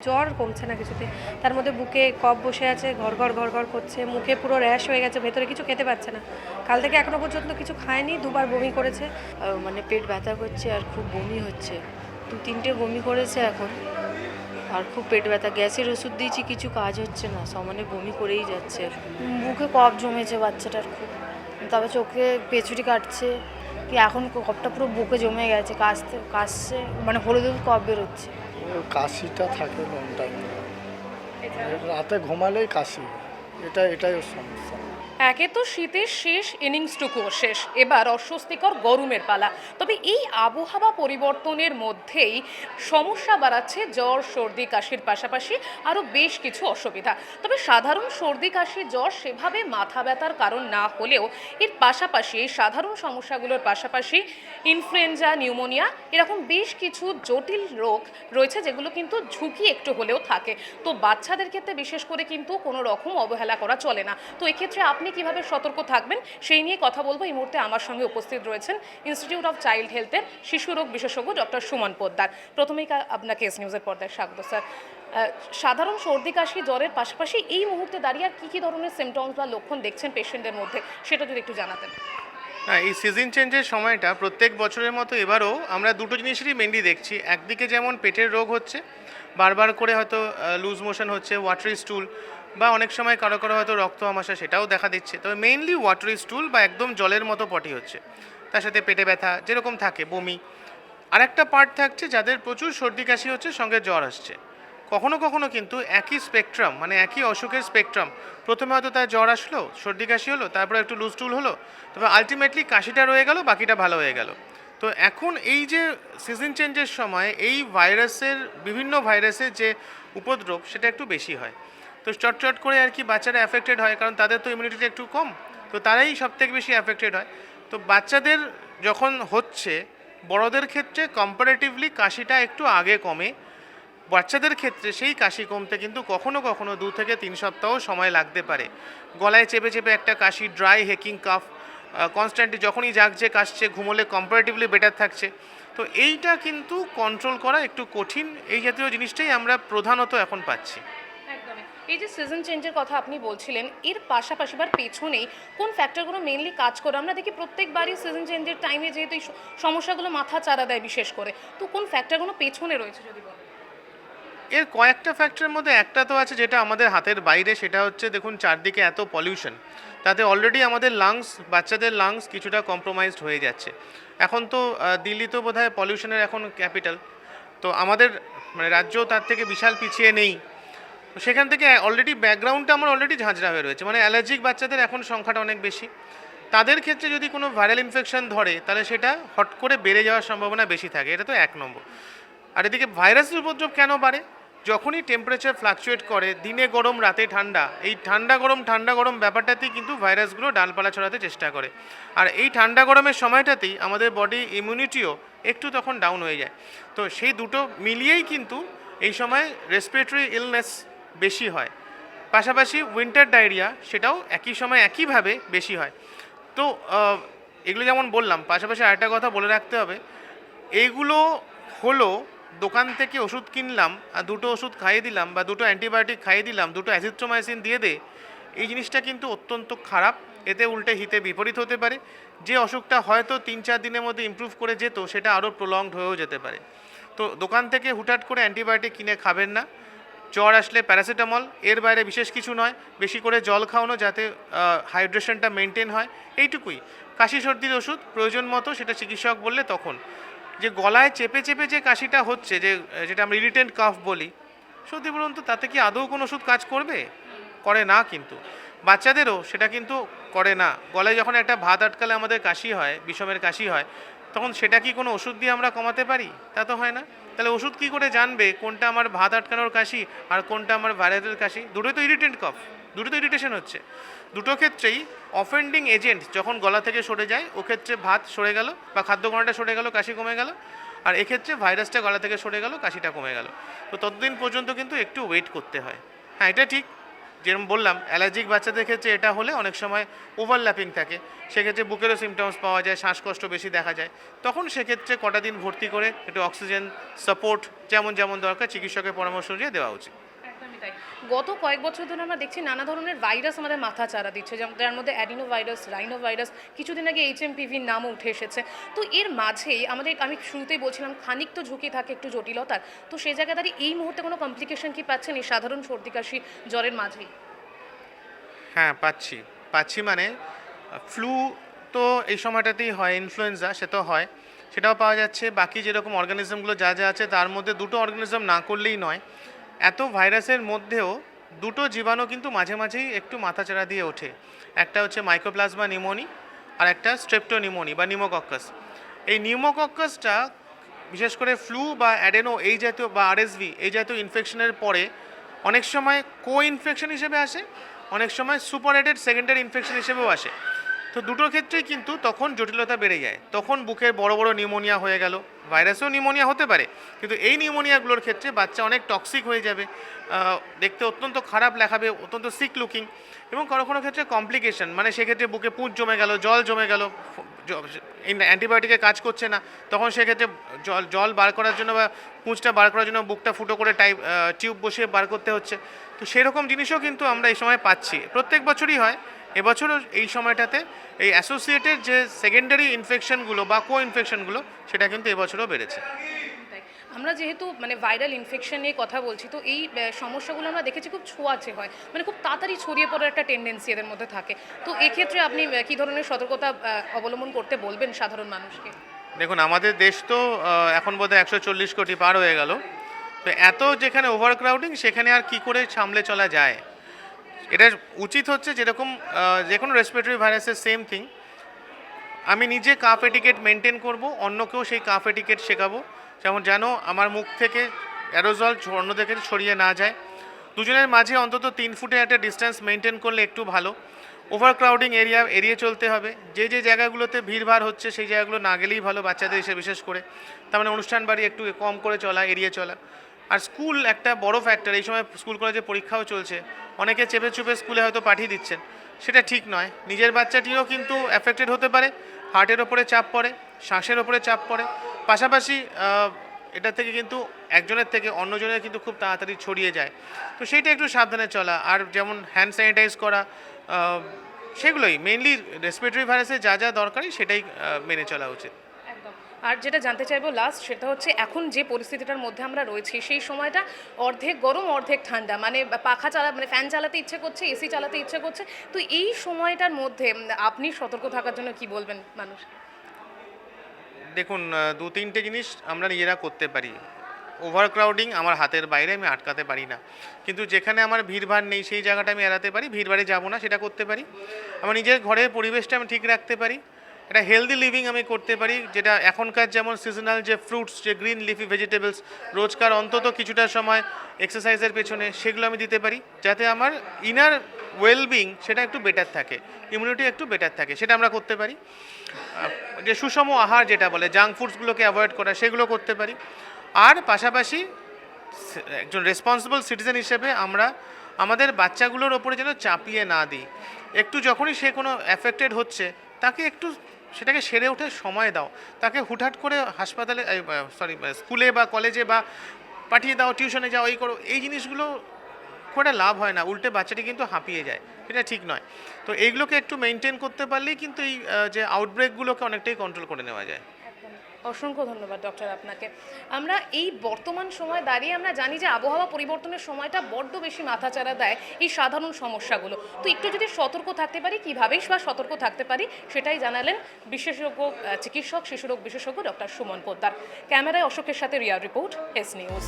জ্বর কমছে না কিছুতে। তার মধ্যে বুকে কফ বসে আছে, ঘড়ঘড় ঘড়ঘড় করছে, মুখে পুরো র্যাশ হয়ে গেছে, ভেতরে কিছু খেতে পারছে না। কাল থেকে এখনো পর্যন্ত কিছু খায়নি, দুবার বমি করেছে। মানে পেট ব্যথা করছে আর খুব বমি হচ্ছে, 2-3টে বমি করেছে এখন। আর খুব পেট ব্যথা, গ্যাসের ওষুধ দিয়েছি, কিছু কাজ হচ্ছে না, সমানে বমি করেই যাচ্ছে। বুকে কফ জমেছে বাচ্চাটার খুব, তবে চোখে পেছুরি কাটছে, কি এখন কফটা পুরো বুকে জমে গেছে, কাশছে, মানে হলুদ হলুদ কফ বেরোচ্ছে। ওর কাশিটা থাকে লং টাইম, রাতে ঘুমালেই কাশি, এটাই ওর সমস্যা। একে তো শীতের শেষ ইনিংসটুকুও শেষ, এবার অস্বস্তিকর গরমের পালা। তবে এই আবহাওয়া পরিবর্তনের মধ্যেই সমস্যা বাড়াচ্ছে জ্বর সর্দি কাশির পাশাপাশি আরও বেশ কিছু অসুবিধা। তবে সাধারণ সর্দি কাশি জ্বর সেভাবে মাথা ব্যথার কারণ না হলেও এর পাশাপাশি এই সাধারণ সমস্যাগুলোর পাশাপাশি ইনফ্লুয়েঞ্জা, নিউমোনিয়া এরকম বেশ কিছু জটিল রোগ রয়েছে যেগুলো কিন্তু ঝুঁকি একটু হলেও থাকে। তো বাচ্চাদের ক্ষেত্রে বিশেষ করে কিন্তু কোনো রকম অবহেলা করা চলে না। তো এক্ষেত্রে আপনি কিভাবে সতর্ক থাকবেন সেই নিয়ে কথা বলবো। এই মুহূর্তে আমার সঙ্গে উপস্থিত রয়েছেন ইনস্টিটিউট অফ চাইল্ড হেলথের শিশু রোগ বিশেষজ্ঞ ডক্টর সুমন পোদ্দার। প্রথমেই আপনাকে এস নিউজের পর্দায় স্বাগত স্যার। সাধারণ সর্দি কাশি জ্বরের পাশাপাশি এই মুহূর্তে দাঁড়িয়ে আর কী ধরনের সিমটমস বা লক্ষণ দেখছেন পেশেন্টদের মধ্যে, সেটা যদি একটু জানাতেন। হ্যাঁ, এই সিজন চেঞ্জের সময়টা প্রত্যেক বছরের মতো এবারও আমরা দুটো জিনিসেরই মেনলি দেখছি। একদিকে যেমন পেটের রোগ হচ্ছে, বারবার করে হয়তো লুজ মোশন হচ্ছে, ওয়াটারি স্টুল, বা অনেক সময় কারো কারো হয়তো রক্ত আমাশা, সেটাও দেখা দিচ্ছে। তবে মেইনলি ওয়াটারি স্টুল বা একদম জলের মতো পটি হচ্ছে, তার সাথে পেটে ব্যথা যেরকম থাকে, বমি। আরেকটা পার্ট থাকছে যাদের প্রচুর সর্দি কাশি হচ্ছে, সঙ্গে জ্বর আসছে। কখনো কখনো কিন্তু একই স্পেকট্রাম, মানে একই অসুখের স্পেকট্রাম, প্রথমে হয়তো তার জ্বর আসলো, সর্দি কাশি হলো, তারপরে একটু লুজ টুল হলো, তবে আলটিমেটলি কাশিটা রয়ে গেল, বাকিটা ভালো হয়ে গেল। তো এখন এই যে সিজন চেঞ্জের সময় এই বিভিন্ন ভাইরাসের যে উপদ্রব সেটা একটু বেশি হয়। তো চটচট করে আর কি বাচ্চারা অ্যাফেক্টেড হয়, কারণ তাদের তো ইমিউনিটিটা একটু কম, তো তারাই সবথেকে বেশি অ্যাফেক্টেড হয়। তো বাচ্চাদের যখন হচ্ছে, বড়দের ক্ষেত্রে কম্পারেটিভলি কাশিটা একটু আগে কমে। বাচ্চাদের ক্ষেত্রে সেই কাশি কমতে কিন্তু কখনো কখনো 2 থেকে 3 সপ্তাহ সময় লাগতে পারে। গলায় চেপে চেপে একটা কাশি, ড্রাই হেকিং কাফ, কনস্ট্যান্টলি যখনই জাগছে কাশছে, ঘুমোলে কম্পারেটিভলি বেটার থাকছে। তো এইটা কিন্তু কন্ট্রোল করা একটু কঠিন। এই জাতীয় জিনিসটাই আমরা প্রধানত এখন পাচ্ছি। একদমই। এই যে সিজন চেঞ্জের কথা আপনি বলছিলেন, এর পাশাপাশি বা পেছনেই কোন ফ্যাক্টরগুলো মেইনলি কাজ করে? আমরা দেখি প্রত্যেকবারই সিজন চেঞ্জের টাইমে যেহেতু এই সমস্যাগুলো মাথা চারা দেয় বিশেষ করে, তো কোন ফ্যাক্টরগুলো পেছনে রয়েছে যদি বলেন। এর কয়েকটা ফ্যাক্টরের মধ্যে একটা তো আছে যেটা আমাদের হাতের বাইরে, সেটা হচ্ছে দেখুন চারদিকে এত পলিউশন, তাতে অলরেডি আমাদের লাংস, বাচ্চাদের লাংস কিছুটা কম্প্রোমাইজড হয়ে যাচ্ছে। এখন তো দিল্লি তো বোধহয় পলিউশনের এখন ক্যাপিটাল, তো আমাদের মানে রাজ্যও তার থেকে বিশাল পিছিয়ে নেই। তো সেখান থেকে অলরেডি ব্যাকগ্রাউন্ডটা আমার অলরেডি ঝাঁঝরা হয়ে রয়েছে, মানে অ্যালার্জিক বাচ্চাদের এখন সংখ্যাটা অনেক বেশি। তাদের ক্ষেত্রে যদি কোনো ভাইরাল ইনফেকশন ধরে, তাহলে সেটা হট করে বেড়ে যাওয়ার সম্ভাবনা বেশি থাকে, এটা তো 1 নম্বর। আর এদিকে ভাইরাসের উপদ্রব কেন বাড়ে? যখনই টেম্পারেচার ফ্লাকচুয়েট করে, দিনে গরম রাতে ঠান্ডা, এই ঠান্ডা গরম ব্যাপারটাতেই কিন্তু ভাইরাসগুলো ডালপালা ছড়াতে চেষ্টা করে। আর এই ঠান্ডা গরমের সময়টাতেই আমাদের বডি ইমিউনিটিও একটু তখন ডাউন হয়ে যায়। তো সেই দুটো মিলিয়েই কিন্তু এই সময় রেসপিরেটরি ইলনেস বেশি হয়। পাশাপাশি উইন্টার ডায়রিয়া, সেটাও একই সময় একইভাবে বেশি হয়। তো এগুলো যেমন বললাম, পাশাপাশি আরেকটা কথা বলে রাখতে হবে, এইগুলো হলো দোকান থেকে ওষুধ কিনলাম আর দুটো ওষুধ খাইয়ে দিলাম, বা দুটো অ্যান্টিবায়োটিক খাইয়ে দিলাম, দুটো অ্যাজিথ্রোমাইসিন দিয়ে দে, এই জিনিসটা কিন্তু অত্যন্ত খারাপ। এতে উল্টে হিতে বিপরীত হতে পারে। যে অসুখটা হয়তো 3-4 দিনের মধ্যে ইমপ্রুভ করে যেত, সেটা আরও প্রলংড হয়েও যেতে পারে। তো দোকান থেকে হুটহাট করে অ্যান্টিবায়োটিক কিনে খাবেন না। জ্বর আসলে প্যারাসিটামল, এর বাইরে বিশেষ কিছু নয়। বেশি করে জল খাওয়ানো, যাতে হাইড্রেশনটা মেনটেন হয়, এইটুকুই। কাশি সর্দির ওষুধ প্রয়োজন মতো, সেটা চিকিৎসক বললে তখন। যে গলায় চেপে চেপে যে কাশিটা হচ্ছে, যেটা আমরা ইরিটেন্ট কাফ বলি, সত্যি বলুন তো তাতে কি আদৌ কোনো ওষুধ কাজ করবে? করে না কিন্তু। বাচ্চাদেরও সেটা কিন্তু করে না। গলায় যখন একটা ভাত আটকালে আমাদের কাশি হয়, বিষমের কাশি হয়, তখন সেটা কি কোনো ওষুধ দিয়ে আমরা কমাতে পারি? তা তো হয় না। তাহলে ওষুধ কী করে জানবে কোনটা আমার ভাত আটকানোর কাশি আর কোনটা আমার ভাইরাসের কাশি? দুটোই তো ইরিটেন্ট কফ, দুটো তো ইরিটেশন হচ্ছে। দুটো ক্ষেত্রেই অফেন্ডিং এজেন্ট যখন গলা থেকে সরে যায়, ও ক্ষেত্রে ভাত সরে গেল বা খাদ্যকণাটা সরে গেল, কাশি কমে গেল। আর এক্ষেত্রে ভাইরাসটা গলা থেকে সরে গেল, কাশিটা কমে গেল। তো ততদিন পর্যন্ত কিন্তু একটু ওয়েট করতে হয়। হ্যাঁ, এটা ঠিক যেরকম বললাম অ্যালার্জিক বাচ্চাদের ক্ষেত্রে এটা হলে অনেক সময় ওভারল্যাপিং থাকে, সেক্ষেত্রে বুকেরও সিমটমস পাওয়া যায়, শ্বাসকষ্ট বেশি দেখা যায়, তখন সেক্ষেত্রে কটা দিন ভর্তি করে একটু অক্সিজেন সাপোর্ট যেমন যেমন দরকার চিকিৎসকের পরামর্শ অনুযায়ী দেওয়া উচিত। একদমই তাই। গত কয়েক বছর ধরে আমরা দেখছি নানা ধরনের ভাইরাস আমাদের মাথা চারা দিচ্ছে, যেমন যার মধ্যে অ্যাডিনো ভাইরাস, রাইনো ভাইরাস, কিছুদিন আগে HMPV নামও উঠে এসেছে। তো এর মাঝেই আমি শুরুতেই বলছিলাম খানিক তো ঝুঁকি থাকে একটু জটিলতার, তো সেই জায়গায় দাঁড়িয়ে এই মুহূর্তে কোনো কমপ্লিকেশন কি পাচ্ছেন এই সাধারণ সর্দি কাশি জ্বরের মাঝেই? হ্যাঁ পাচ্ছি মানে ফ্লু তো এই সময়টাতেই হয়, ইনফ্লুয়েঞ্জা সে তো হয়, সেটাও পাওয়া যাচ্ছে। বাকি যেরকম অর্গানিজমগুলো যা যা আছে তার মধ্যে দুটো অর্গানিজম না করলেই নয়, এত ভাইরাসের মধ্যেও দুটো জীবাণু কিন্তু মাঝে মাঝেই একটু মাথাচাড়া দিয়ে ওঠে। একটা হচ্ছে মাইক্রোপ্লাজমা নিউমোনি আর একটা স্ট্রেপ্টোনিউমোনি বা নিউমোকক্কাস। এই নিউমোকক্কাসটা বিশেষ করে ফ্লু বা অ্যাডেনো এই জাতীয় বা RSV এই জাতীয় ইনফেকশনের পরে অনেক সময় ইনফেকশন হিসেবে আসে, অনেক সময় সুপারএডেড সেকেন্ডারি ইনফেকশন হিসেবেও আসে। তো দুটোর ক্ষেত্রেই কিন্তু তখন জটিলতা বেড়ে যায়, তখন বুকের বড় বড় নিউমোনিয়া হয়ে গেল। ভাইরাসেও নিউমোনিয়া হতে পারে, কিন্তু এই নিউমোনিয়াগুলোর ক্ষেত্রে বাচ্চা অনেক টক্সিক হয়ে যাবে, দেখতে অত্যন্ত খারাপ দেখাবে, অত্যন্ত সিক লুকিং, এবং কোনো কোনো ক্ষেত্রে কমপ্লিকেশন, মানে সেক্ষেত্রে বুকে পুঁজ জমে গেল, জল জমে গেল, অ্যান্টিবায়োটিকে কাজ করছে না, তখন সেক্ষেত্রে জল বার করার জন্য বা পুঁজটা বার করার জন্য বুকটা ফুটো করে টিউব বসিয়ে বার করতে হচ্ছে। তো সেরকম জিনিসও কিন্তু আমরা এই সময় পাচ্ছি, প্রত্যেক বছরই হয়, এবছরও এই সময়টাতে এই অ্যাসোসিয়েটেড যে সেকেন্ডারি ইনফেকশনগুলো বা ইনফেকশনগুলো সেটা কিন্তু এবছরও বেড়েছে। তাই আমরা যেহেতু মানে ভাইরাল ইনফেকশন নিয়ে কথা বলছি, তো এই সমস্যাগুলো আমরা দেখেছি খুব ছোঁয়াচে হয়, মানে খুব তাড়াতাড়ি ছড়িয়ে পড়ার একটা টেন্ডেন্সি এদের মধ্যে থাকে। তো এক্ষেত্রে আপনি কী ধরনের সতর্কতা অবলম্বন করতে বলবেন সাধারণ মানুষকে? দেখুন, আমাদের দেশ তো এখন বোধহয় 140 কোটি পার হয়ে গেল, তো এত যেখানে ওভারক্রাউডিং সেখানে আর কি করে সামলে চলা যায়। এটা উচিত হচ্ছে যেরকম যে কোনো রেসপিরেটরি ভাইরাসের সেম থিং, আমি নিজে কাফ এটিকেট মেনটেন করব, অন্যকেও সেই কাফ এটিকেট শেখাবো, যেমন যেন আমার মুখ থেকে অ্যারোজল অন্যদেরকে ছড়িয়ে না যায়। দুজনের মাঝে অন্তত 3 ফুটের একটা ডিস্টেন্স মেনটেন করলে একটু ভালো। ওভারক্রাউডিং এড়িয়ে চলতে হবে, যে যে জায়গাগুলোতে ভিড়ভাড় হচ্ছে সেই জায়গাগুলো না গেলেই ভালো, বাচ্চাদের এসে বিশেষ করে। তার মানে অনুষ্ঠান বাড়ি একটু কম করে চলা, এড়িয়ে চলা। আর স্কুল একটা বড় ফ্যাক্টর, এই সময় স্কুল কলেজে পরীক্ষাও চলছে, অনেকে চেপে চুপে স্কুলে হয়তো পাঠিয়ে দিচ্ছেন, সেটা ঠিক নয়। নিজের বাচ্চাটিও কিন্তু অ্যাফেক্টেড হতে পারে, হার্টের ওপরে চাপ পড়ে, শ্বাসের ওপরে চাপ পড়ে, পাশাপাশি এটা থেকে কিন্তু একজনের থেকে অন্যজনের কিন্তু খুব তাড়াতাড়ি ছড়িয়ে যায়। তো সেইটা একটু সাবধানে চলা, আর যেমন হ্যান্ড স্যানিটাইজ করা, সেগুলোই মেইনলি রেসপিরেটরি ভাইরাসে যা যা দরকারি সেটাই মেনে চলা উচিত। একদম। আর যেটা জানতে চাইবো লাস্ট, সেটা হচ্ছে এখন যে পরিস্থিতিটার মধ্যে আমরা রয়েছি সেই সময়টা অর্ধেক গরম অর্ধেক ঠান্ডা, মানে মানে ফ্যান চালাতে ইচ্ছে করছে, এসি চালাতে ইচ্ছে করছে, তো এই সময়টার মধ্যে আপনি সতর্ক থাকার জন্য কি বলবেন মানুষ? দেখুন, 2-3টে জিনিস আমরা নিজেরা করতে পারি। ওভারক্রাউডিং আমার হাতের বাইরে, আমি আটকাতে পারি না, কিন্তু যেখানে আমার ভিড়ভাড় নেই সেই জায়গাটা আমি এড়াতে পারি, ভিড়ভাড়ে যাবো না সেটা করতে পারি। আমার নিজের ঘরের পরিবেশটা আমি ঠিক রাখতে পারি, একটা হেলদি লিভিং আমি করতে পারি, যেটা এখনকার যেমন সিজনাল যে ফ্রুটস, যে গ্রিন লিফি ভেজিটেবলস, রোজকার অন্তত কিছুটা সময় এক্সারসাইজের পেছনে সেগুলো আমি দিতে পারি, যাতে আমার ইনার ওয়েলবিং সেটা একটু বেটার থাকে, ইমিউনিটি একটু বেটার থাকে, সেটা আমরা করতে পারি। যে সুষম আহার যেটা বলে, জাঙ্ক ফুডসগুলোকে অ্যাভয়েড করা, সেগুলো করতে পারি। আর পাশাপাশি একজন রেসপন্সিবল সিটিজেন হিসেবে আমরা আমাদের বাচ্চাগুলোর ওপরে যেন চাপিয়ে না দিই। একটু যখনই সে কোনো অ্যাফেক্টেড হচ্ছে তাকে একটু সেটাকে সেরে ওঠার সময় দাও, তাকে হুটহাট করে হাসপাতালে স্কুলে বা কলেজে বা পাঠিয়ে দাও, টিউশনে যাও, এই করো, এই জিনিসগুলো খুব একটা লাভ হয় না, উল্টে বাচ্চাটি কিন্তু হাঁপিয়ে যায়, এটা ঠিক নয়। তো এইগুলোকে একটু মেনটেন করতে পারলেই কিন্তু এই যে আউটব্রেকগুলোকে অনেকটাই কন্ট্রোল করে নেওয়া যায়। অসংখ্য ধন্যবাদ ডক্টর আপনাকে। আমরা এই বর্তমান সময় দাঁড়িয়ে আমরা জানি যে আবহাওয়া পরিবর্তনের সময়টা বড্ড বেশি মাথাচাড়া দেয় এই সাধারণ সমস্যাগুলো, তো একটু যদি সতর্ক থাকতে পারি, কীভাবেই বা সতর্ক থাকতে পারি সেটাই জানালেন বিশেষজ্ঞ চিকিৎসক, শিশুরোগ বিশেষজ্ঞ ডক্টর সুমন পোদ্দার। ক্যামেরায় অশোকের সাথে রিয়া রিপোর্ট, এস নিউজ।